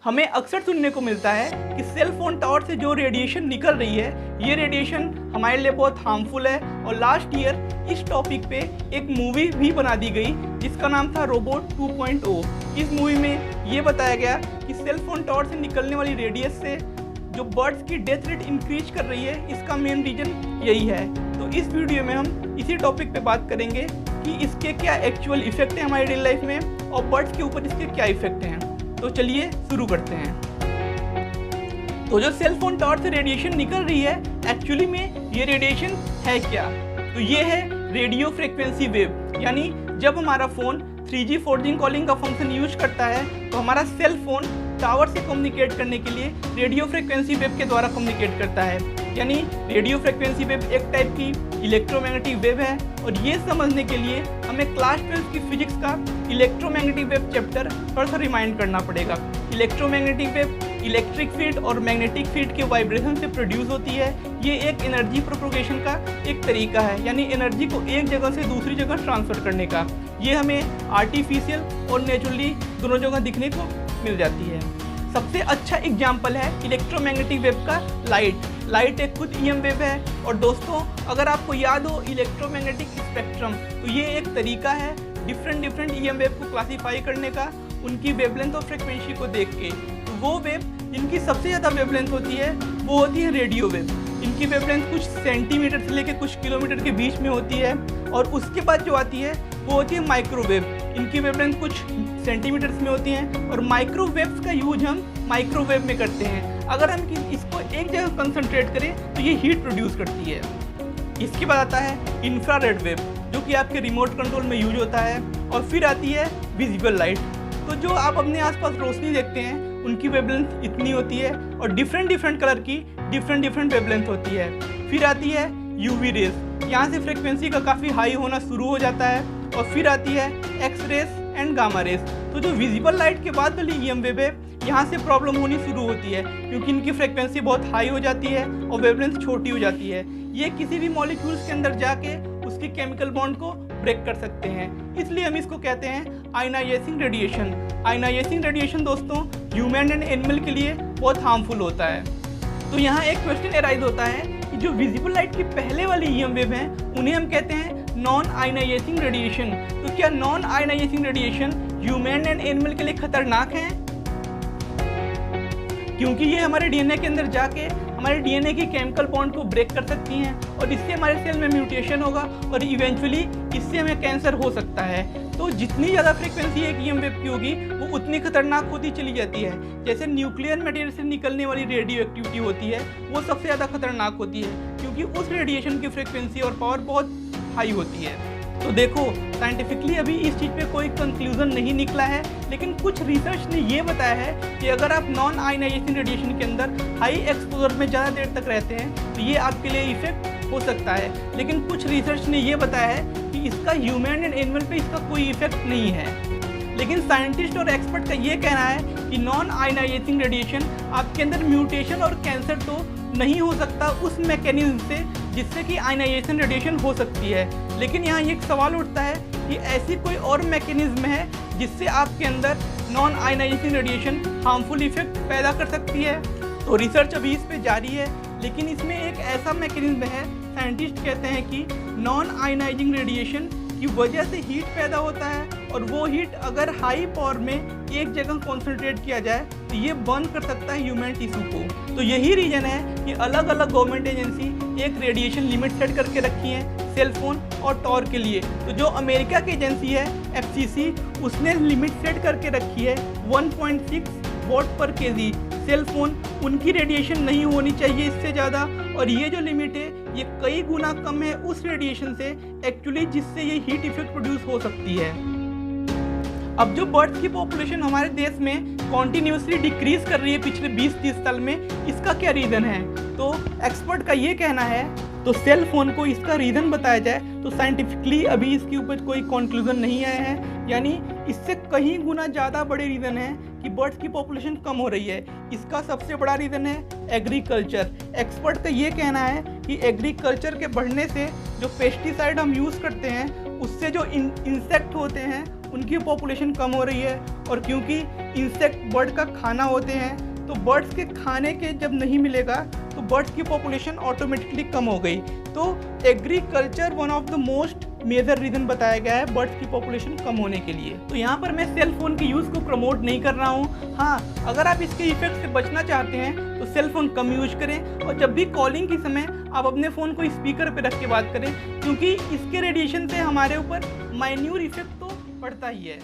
हमें अक्सर सुनने को मिलता है कि सेल फोन टावर से जो रेडिएशन निकल रही है ये रेडिएशन हमारे लिए बहुत हार्मफुल है। और लास्ट ईयर इस टॉपिक पे एक मूवी भी बना दी गई जिसका नाम था रोबोट 2.0। इस मूवी में ये बताया गया कि सेल फोन टावर से निकलने वाली रेडियस से जो बर्ड्स की डेथ रेट इंक्रीज कर रही है, इसका मेन रीजन यही है। तो इस वीडियो में हम इसी टॉपिक पे बात करेंगे कि इसके क्या एक्चुअल इफेक्ट हैं हमारी रियल लाइफ में और बर्ड्स के ऊपर इसके क्या इफेक्ट हैं। तो चलिए शुरू करते हैं। तो जो सेल फोन टावर से रेडिएशन निकल रही है, एक्चुअली में ये रेडिएशन है क्या? तो ये है रेडियो फ्रिक्वेंसी वेव। यानी जब हमारा फ़ोन 3G 4G कॉलिंग का फंक्शन यूज करता है तो हमारा सेल फोन टावर से कम्युनिकेट करने के लिए रेडियो फ्रिक्वेंसी वेव के द्वारा कम्युनिकेट करता है। यानी रेडियो फ्रिक्वेंसी वेव एक टाइप की इलेक्ट्रोमैग्नेटिक वेव है। और ये समझने के लिए हमें क्लास 12 की फिजिक्स का इलेक्ट्रोमैग्नेटिक वेव चैप्टर थोड़ा सा रिमाइंड करना पड़ेगा। इलेक्ट्रोमैग्नेटिक वेव इलेक्ट्रिक फील्ड और मैग्नेटिक फील्ड के वाइब्रेशन से प्रोड्यूस होती है। ये एक एनर्जी प्रोपोगेशन का एक तरीका है, यानी एनर्जी को एक जगह से दूसरी जगह ट्रांसफ़र करने का। ये हमें आर्टिफिशियल और नेचुरली दोनों जगह दिखने को मिल जाती है। सबसे अच्छा एग्जाम्पल है इलेक्ट्रोमैग्नेटिक वेव का लाइट एक खुद ईएम वेव है। और दोस्तों, अगर आपको याद हो इलेक्ट्रोमैग्नेटिक स्पेक्ट्रम, तो ये एक तरीका है डिफरेंट ईएम वेव को क्लासीफाई करने का उनकी वेवलेंथ और फ्रिक्वेंसी को देख के। तो वो वेव जिनकी सबसे ज़्यादा वेवलेंथ होती है वो होती है रेडियो वेव। इनकी वेवलेंथ कुछ सेंटीमीटर से लेकर कुछ किलोमीटर के बीच में होती है। और उसके बाद जो आती है वो होती है माइक्रोवेव। इनकी वेवलेंथ कुछ सेंटीमीटर्स में होती हैं। और माइक्रोवेव्स का यूज हम माइक्रोवेव में करते हैं। अगर हम इसको एक जगह कंसंट्रेट करें तो ये हीट प्रोड्यूस करती है। इसके बाद आता है इंफ्रारेड वेव, जो कि आपके रिमोट कंट्रोल में यूज होता है। और फिर आती है विजिबल लाइट। तो जो आप अपने आसपास रोशनी देखते हैं उनकी वेवलेंथ इतनी होती है और डिफरेंट कलर की डिफरेंट वेवलेंथ होती है। फिर आती है यूवी रेज, यहाँ से फ्रिक्वेंसी का काफ़ी हाई होना शुरू हो जाता है। और फिर आती है X rays and gamma rays. तो जो विजिबल लाइट के बाद वाली ईएम वेव है, यहाँ से प्रॉब्लम होनी शुरू होती है क्योंकि इनकी फ्रिक्वेंसी बहुत हाई हो जाती है और वेवलेंथ छोटी हो जाती है। ये किसी भी मॉलिक्यूल्स के अंदर जाके उसकी केमिकल बॉन्ड को ब्रेक कर सकते हैं। इसलिए हम इसको कहते हैं आयनाइजिंग रेडिएशन। आयनाइजिंग रेडिएशन दोस्तों ह्यूमन एंड एनिमल के लिए बहुत हार्मफुल होता है। तो यहाँ एक क्वेश्चन एराइज होता है कि जो विजिबल लाइट की पहले वाली ईएम वेव हैं उन्हें हम कहते हैं नॉन आयनाइजिंग रेडिएशन। तो क्या non ionising radiation human and animal के लिए खतरनाक है? क्योंकि ये हमारे डीएनए के अंदर जाके हमारे डीएनए की केमिकल बॉन्ड को ब्रेक कर सकती हैं और इससे हमारे सेल में म्यूटेशन होगा और इवेंचुअली इससे हमें कैंसर हो सकता है। तो जितनी ज़्यादा फ्रिक्वेंसी एक ईएम वेव की होगी वो उतनी खतरनाक होती चली जाती है। जैसे न्यूक्लियर मटेरियल से निकलने वाली रेडियो एक्टिविटी होती है वो सबसे ज़्यादा खतरनाक होती है क्योंकि उस रेडिएशन की फ्रिक्वेंसी और पावर बहुत हाई होती है। तो देखो, साइंटिफिकली अभी इस चीज़ पे कोई कंक्लूजन नहीं निकला है, लेकिन कुछ रिसर्च ने ये बताया है कि अगर आप नॉन आयनाइजिंग रेडिएशन के अंदर हाई एक्सपोजर में ज़्यादा देर तक रहते हैं तो ये आपके लिए इफेक्ट हो सकता है। लेकिन कुछ रिसर्च ने ये बताया है कि इसका ह्यूमन एंड एनिमल पे इसका कोई इफेक्ट नहीं है। लेकिन साइंटिस्ट और एक्सपर्ट का ये कहना है कि नॉन आयनाइजिंग रेडिएशन आपके अंदर म्यूटेशन और कैंसर तो नहीं हो सकता उस मैकेनिज्म से जिससे कि आयनाइजेशन रेडिएशन हो सकती है। लेकिन यहाँ एक सवाल उठता है कि ऐसी कोई और मैकेनिज्म है जिससे आपके अंदर non ionising radiation harmful effect पैदा कर सकती है। तो रिसर्च अभी इस पे जारी है, लेकिन इसमें एक ऐसा मैकेनिज्म है, साइंटिस्ट कहते हैं कि नॉन आयनाइजिंग रेडिएशन की वजह से हीट पैदा होता है और वो हीट अगर हाई पावर में एक जगह कॉन्सेंट्रेट किया जाए तो ये बर्न कर सकता है ह्यूमन टिश्यू को। तो यही रीज़न है कि अलग अलग गवर्नमेंट एजेंसी एक रेडिएशन लिमिट सेट करके रखी है सेल फोन और टावर के लिए। तो जो अमेरिका की एजेंसी है FCC, उसने लिमिट सेट करके रखी है 1.6 वॉट पर केजी। सेल फोन उनकी रेडिएशन नहीं होनी चाहिए इससे ज़्यादा, और ये जो लिमिट है ये कई गुना कम है उस रेडिएशन से एक्चुअली जिससे ये हीट इफेक्ट प्रोड्यूस हो सकती है। अब जो बर्ड्स की पॉपुलेशन हमारे देश में कॉन्टिन्यूसली डिक्रीज कर रही है पिछले 20-30 साल में, इसका क्या रीज़न है? तो एक्सपर्ट का ये कहना है, तो सेल फोन को इसका रीज़न बताया जाए तो साइंटिफिकली अभी इसके ऊपर कोई कंक्लूजन नहीं आया है। यानी इससे कहीं गुना ज़्यादा बड़े रीज़न है कि बर्ड्स की पॉपुलेशन कम हो रही है। इसका सबसे बड़ा रीज़न है एग्रीकल्चर। एक्सपर्ट का ये कहना है कि एग्रीकल्चर के बढ़ने से जो पेस्टिसाइड हम यूज़ करते हैं उससे जो इंसेक्ट होते हैं उनकी पॉपुलेशन कम हो रही है। और क्योंकि इंसेक्ट बर्ड का खाना होते हैं, तो बर्ड्स के खाने के जब नहीं मिलेगा तो बर्ड्स की पॉपुलेशन ऑटोमेटिकली कम हो गई। तो agriculture one of the most major reason बताया गया है बर्ड्स की पॉपुलेशन कम होने के लिए। तो यहाँ पर मैं सेल फ़ोन के यूज़ को प्रमोट नहीं कर रहा हूँ। हाँ, अगर आप इसके इफेक्ट से बचना चाहते हैं तो सेल फ़ोन कम यूज करें, और जब भी कॉलिंग के समय आप अपने फ़ोन को स्पीकर पर रख के बात करें, क्योंकि इसके रेडिएशन से हमारे ऊपर माइन्यूट इफेक्ट तो पड़ता ही है।